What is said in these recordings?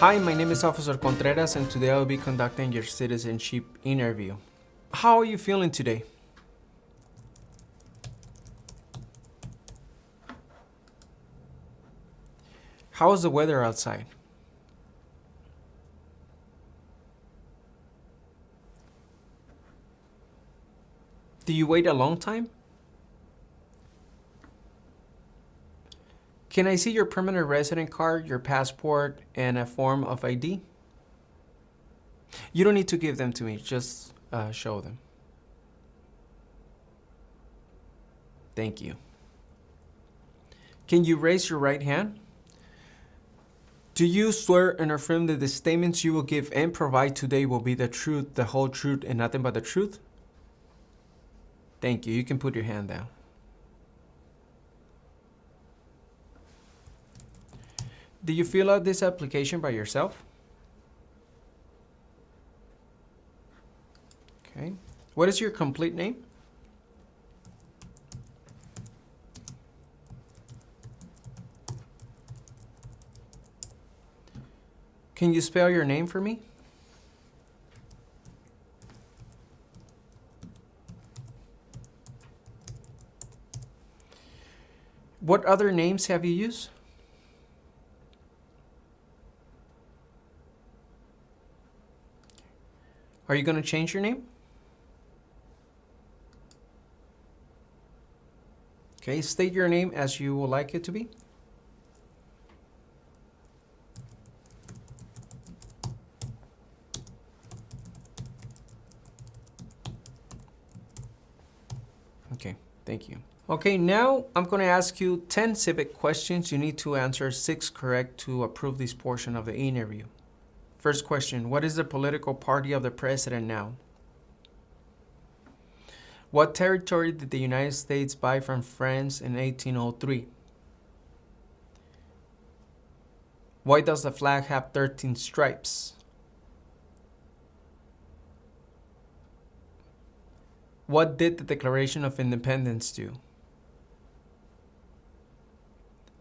Hi, my name is Officer Contreras, and today I will be conducting your citizenship interview. How are you feeling today? How is the weather outside? Do you wait a long time? Can I see your permanent resident card, your passport, and a form of ID? You don't need to give them to me, just show them. Thank you. Can you raise your right hand? Do you swear and affirm that the statements you will give and provide today will be the truth, the whole truth, and nothing but the truth? Thank you. You can put your hand down. Do you fill out this application by yourself? Okay. What is your complete name? Can you spell your name for me? What other names have you used? Are you going to change your name? Okay, state your name as you would like it to be. Okay, thank you. Okay, now I'm going to ask you 10 civic questions. You need to answer 6 correct to approve this portion of the interview. First question, what is the political party of the president now? What territory did the United States buy from France in 1803? Why does the flag have 13 stripes? What did the Declaration of Independence do?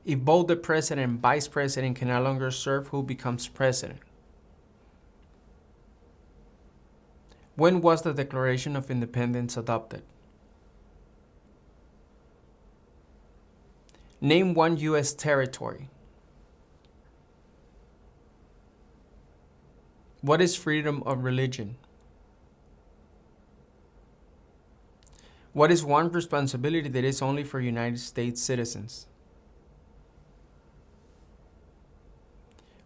If both the president and vice president can no longer serve, who becomes president? When was the Declaration of Independence adopted? Name one U.S. territory. What is freedom of religion? What is one responsibility that is only for United States citizens?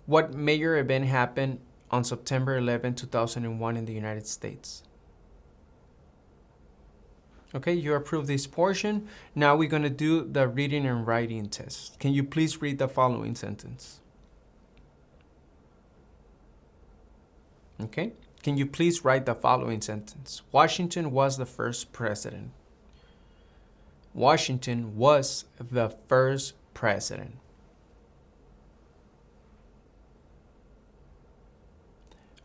What major event happened on September 11, 2001 in the United States? Okay, you approve this portion. Now we're going to do the reading and writing test. Can you please read the following sentence? Okay, can you please write the following sentence? Washington was the first president. Washington was the first president.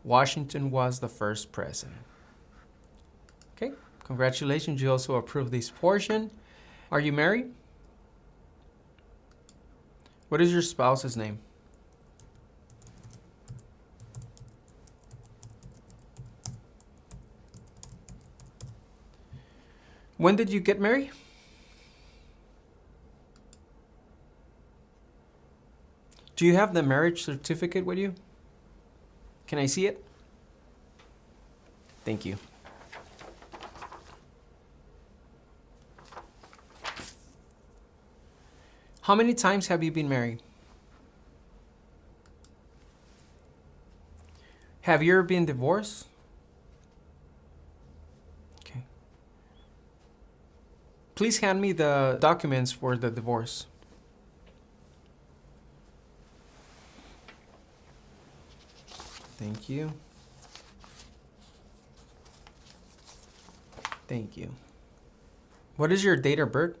Washington was the first president. Okay, congratulations, you also approved this portion. Are you married? What is your spouse's name? When did you get married? Do you have the marriage certificate with you? Can I see it? Thank you. How many times have you been married? Have you ever been divorced? Okay. Please hand me the documents for the divorce. Thank you. Thank you. What is your date of birth?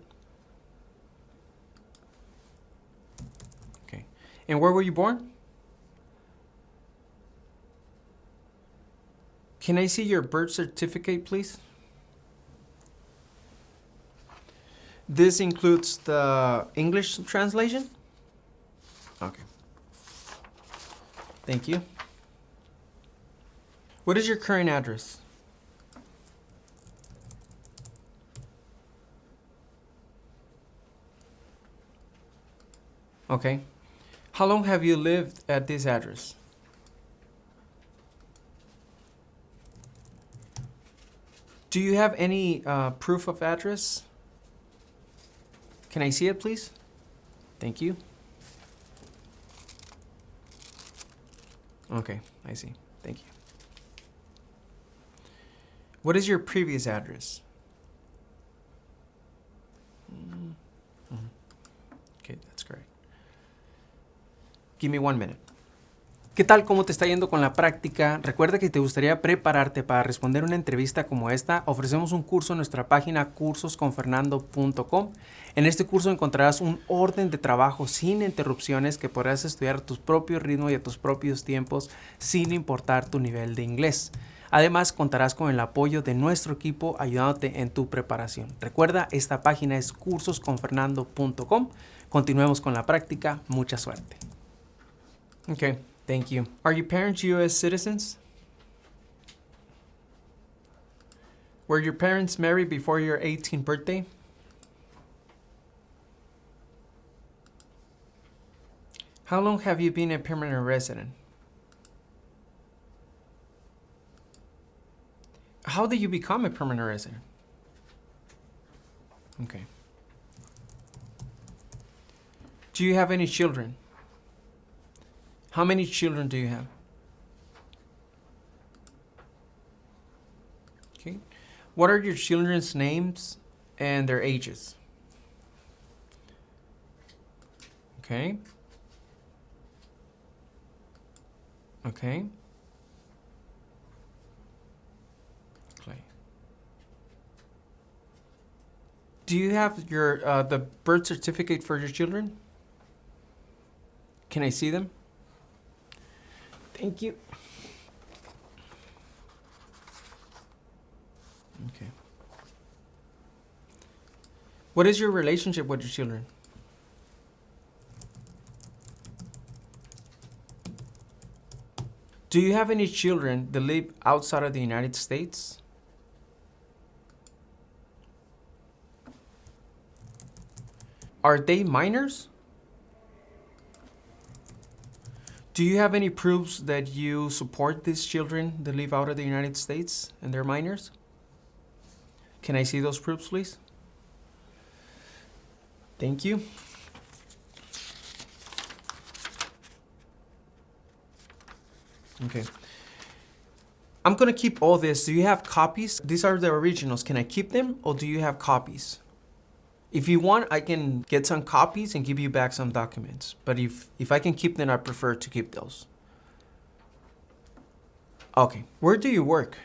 Okay. And where were you born? Can I see your birth certificate, please? This includes the English translation? Okay. Thank you. What is your current address? Okay. How long have you lived at this address? Do you have any proof of address? Can I see it, please? Thank you. Okay, I see. Thank you. What is your previous address? Okay, that's correct. Give me 1 minute. ¿Qué tal? ¿Cómo te está yendo con la práctica? Recuerda que si te gustaría prepararte para responder una entrevista como esta, ofrecemos un curso en nuestra página cursosconfernando.com. En este curso encontrarás un orden de trabajo sin interrupciones que podrás estudiar a tu propio ritmo y a tus propios tiempos sin importar tu nivel de inglés. Además, contarás con el apoyo de nuestro equipo ayudándote en tu preparación. Recuerda, esta página es cursosconfernando.com. Continuemos con la práctica. Mucha suerte. Okay. Thank you. Are your parents U.S. citizens? Were your parents married before your 18th birthday? How long have you been a permanent resident? How did you become a permanent resident? Okay. Do you have any children? How many children do you have? Okay. What are your children's names and their ages? Okay. Okay. Okay. Do you have your the birth certificate for your children? Can I see them? Thank you. Okay. What is your relationship with your children? Do you have any children that live outside of the United States? Are they minors? Do you have any proofs that you support these children that live out of the United States and they're minors? Can I see those proofs, please? Thank you. Okay. I'm going to keep all this. Do you have copies? These are the originals. Can I keep them or do you have copies? If you want, I can get some copies and give you back some documents. But if I can keep them, I prefer to keep those. Okay. Where do you work?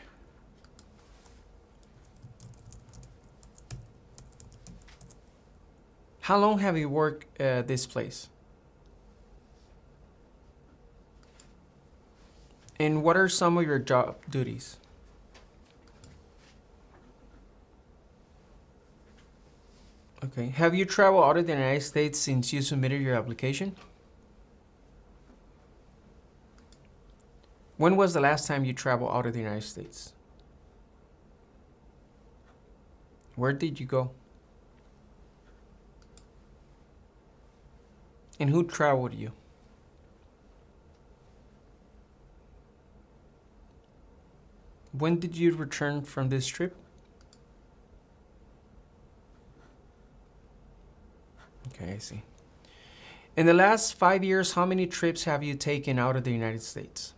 How long have you worked at this place? And what are some of your job duties? Okay. Have you traveled out of the United States since you submitted your application? When was the last time you traveled out of the United States? Where did you go? And who traveled you? When did you return from this trip? Okay, I see. In the last 5 years, how many trips have you taken out of the United States?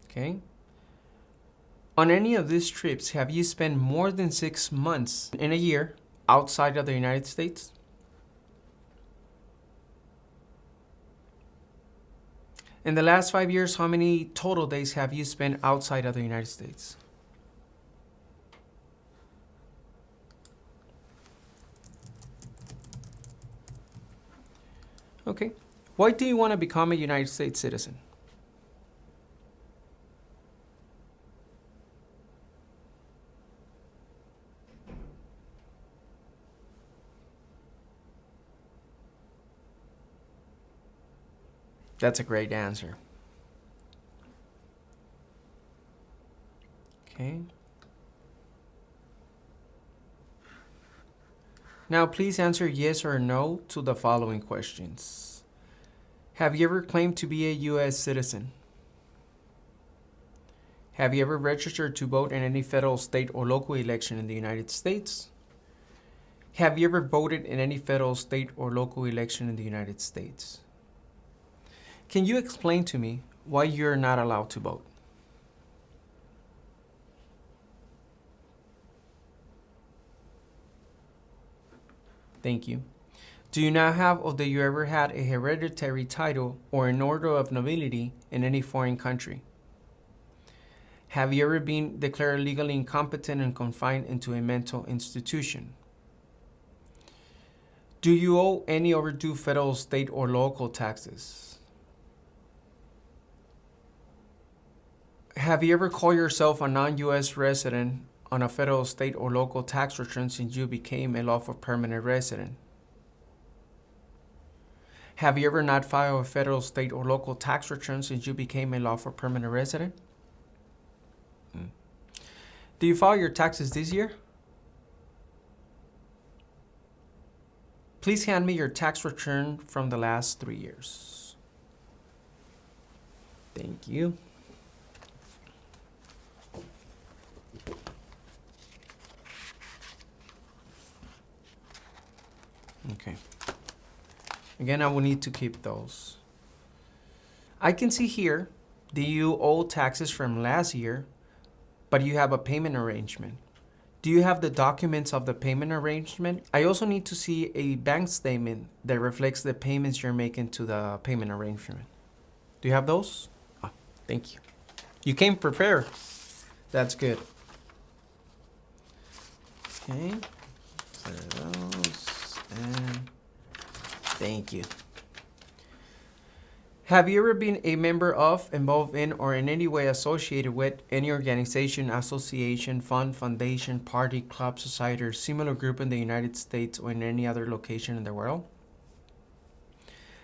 Okay. On any of these trips, have you spent more than 6 months in a year outside of the United States? In the last 5 years, how many total days have you spent outside of the United States? Okay. Why do you want to become a United States citizen? That's a great answer. Okay. Now please answer yes or no to the following questions. Have you ever claimed to be a U.S. citizen? Have you ever registered to vote in any federal, state, or local election in the United States? Have you ever voted in any federal, state, or local election in the United States? Can you explain to me why you're not allowed to vote? Thank you. Do you now have or do you ever had a hereditary title or an order of nobility in any foreign country? Have you ever been declared legally incompetent and confined into a mental institution? Do you owe any overdue federal, state, or local taxes? Have you ever called yourself a non-U.S. resident on a federal, state, or local tax return since you became a lawful permanent resident? Have you ever not filed a federal, state, or local tax return since you became a lawful permanent resident? Do you file your taxes this year? Please hand me your tax return from the last 3 years. Thank you. Okay. Again, I will need to keep those. I can see here that you owe taxes from last year, but you have a payment arrangement. Do you have the documents of the payment arrangement? I also need to see a bank statement that reflects the payments you're making to the payment arrangement. Do you have those? Oh, thank you. You came prepared. That's good. Okay. Those and thank you. Have you ever been a member of, involved in, or in any way associated with any organization, association, fund, foundation, party, club, society, or similar group in the United States or in any other location in the world?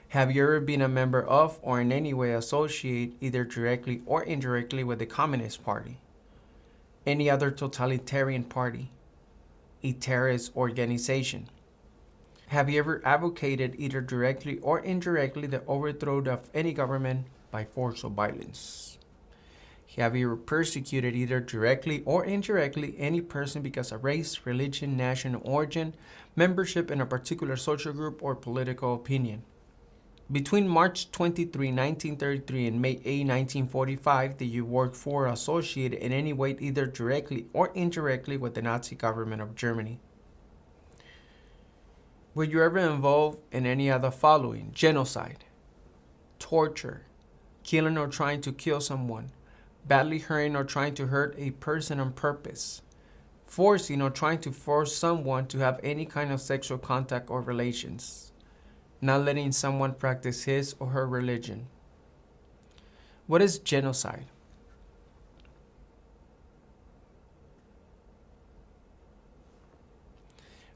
Have you ever been a member of or in any way associated either directly or indirectly with the Communist Party, any other totalitarian party, a terrorist organization? Have you ever advocated either directly or indirectly the overthrow of any government by force or violence? Have you ever persecuted either directly or indirectly any person because of race, religion, national origin, membership in a particular social group, or political opinion? Between March 23, 1933 and May 8, 1945, did you work for or associate in any way either directly or indirectly with the Nazi government of Germany? Were you ever involved in any of the following? Genocide, torture, killing or trying to kill someone, badly hurting or trying to hurt a person on purpose, forcing or trying to force someone to have any kind of sexual contact or relations, not letting someone practice his or her religion. What is genocide?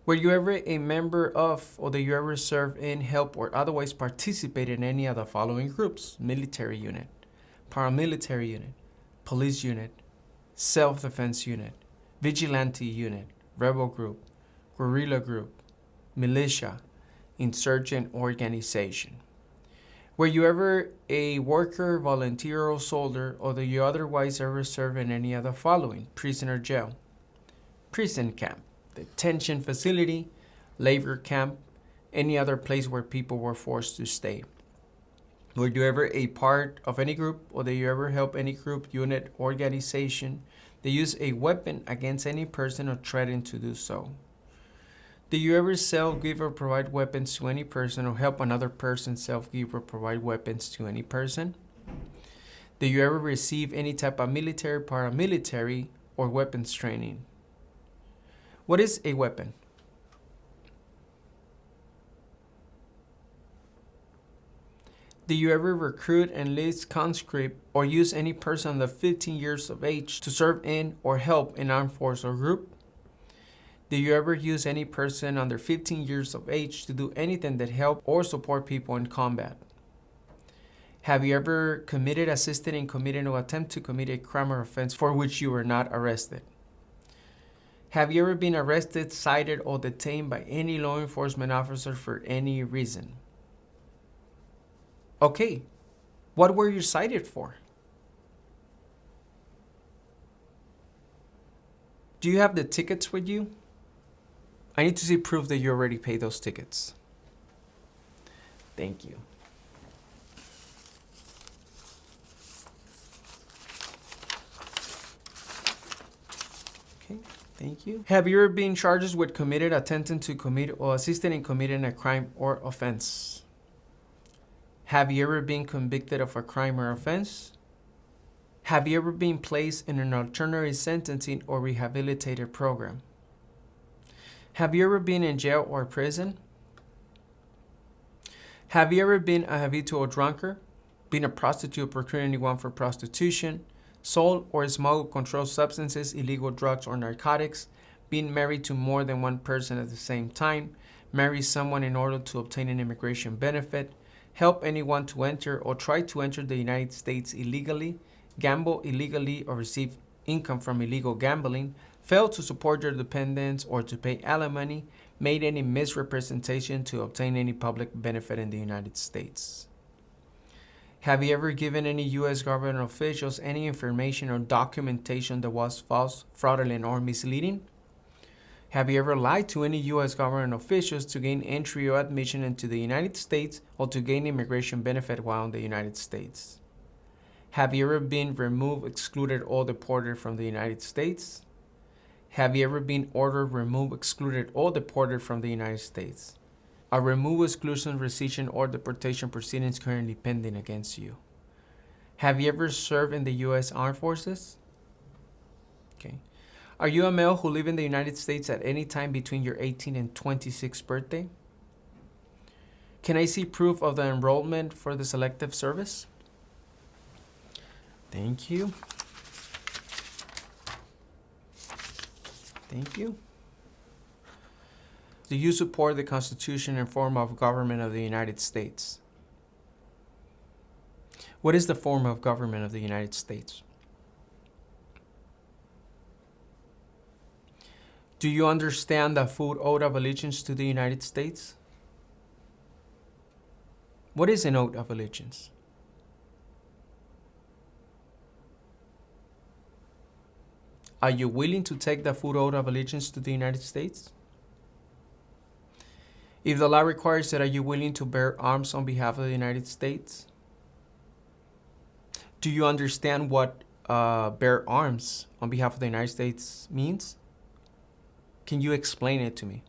Were you ever a member of, or did you ever serve in, help, or otherwise participate in any of the following groups? Military unit, paramilitary unit, police unit, self-defense unit, vigilante unit, rebel group, guerrilla group, militia, insurgent organization? Were you ever a worker, volunteer, or soldier, or did you otherwise ever serve in any of the following? Prison or jail, prison camp, detention facility, labor camp, any other place where people were forced to stay? Were you ever a part of any group, or did you ever help any group, unit, organization that use a weapon against any person or threaten to do so? Did you ever sell, give, or provide weapons to any person, or help another person sell, give, or provide weapons to any person? Did you ever receive any type of military, paramilitary, or weapons training? What is a weapon? Did you ever recruit, enlist, conscript, or use any person under 15 years of age to serve in or help in armed force or group? Did you ever use any person under 15 years of age to do anything that help or support people in combat? Have you ever committed, assisted in committing or attempt to commit a crime or offense for which you were not arrested? Have you ever been arrested, cited, or detained by any law enforcement officer for any reason? Okay, what were you cited for? Do you have the tickets with you? I need to see proof that you already paid those tickets. Thank you. Okay, thank you. Have you ever been charged with committed, attempting to commit, or assisting in committing a crime or offense? Have you ever been convicted of a crime or offense? Have you ever been placed in an alternative sentencing or rehabilitative program? Have you ever been in jail or prison? Have you ever been a habitual drunkard, been a prostitute, procuring anyone for prostitution, sold or smuggled controlled substances, illegal drugs, or narcotics, been married to more than one person at the same time, married someone in order to obtain an immigration benefit, help anyone to enter or try to enter the United States illegally, gamble illegally or receive income from illegal gambling, fail to support your dependents or to pay alimony, made any misrepresentation to obtain any public benefit in the United States. Have you ever given any U.S. government officials any information or documentation that was false, fraudulent, or misleading? Have you ever lied to any U.S. government officials to gain entry or admission into the United States or to gain immigration benefit while in the United States? Have you ever been removed, excluded, or deported from the United States? Have you ever been ordered, removed, excluded, or deported from the United States? Are removal, exclusion, rescission, or deportation proceedings currently pending against you? Have you ever served in the U.S. Armed Forces? Okay. Are you a male who lived in the United States at any time between your 18th and 26th birthday? Can I see proof of the enrollment for the selective service? Thank you. Thank you. Do you support the Constitution and form of government of the United States? What is the form of government of the United States? Do you understand the full oath of allegiance to the United States? What is an oath of allegiance? Are you willing to take the full oath of allegiance to the United States? If the law requires it, are you willing to bear arms on behalf of the United States? Do you understand what bear arms on behalf of the United States means? Can you explain it to me?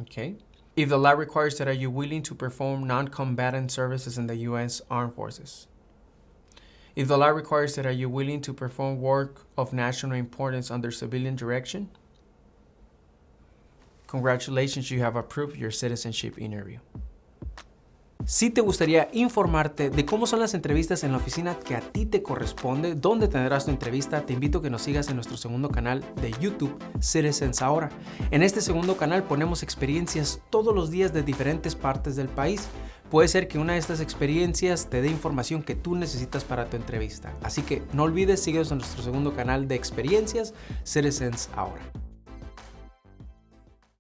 Okay. If the law requires that, are you willing to perform non-combatant services in the U.S. Armed Forces? If the law requires that, are you willing to perform work of national importance under civilian direction? Congratulations, you have approved your citizenship interview. Si te gustaría informarte de cómo son las entrevistas en la oficina que a ti te corresponde, dónde tendrás tu entrevista, te invito a que nos sigas en nuestro segundo canal de YouTube, Citizens Ahora. En este segundo canal ponemos experiencias todos los días de diferentes partes del país. Puede ser que una de estas experiencias te dé información que tú necesitas para tu entrevista. Así que no olvides, síguenos en nuestro segundo canal de experiencias, Citizens Ahora.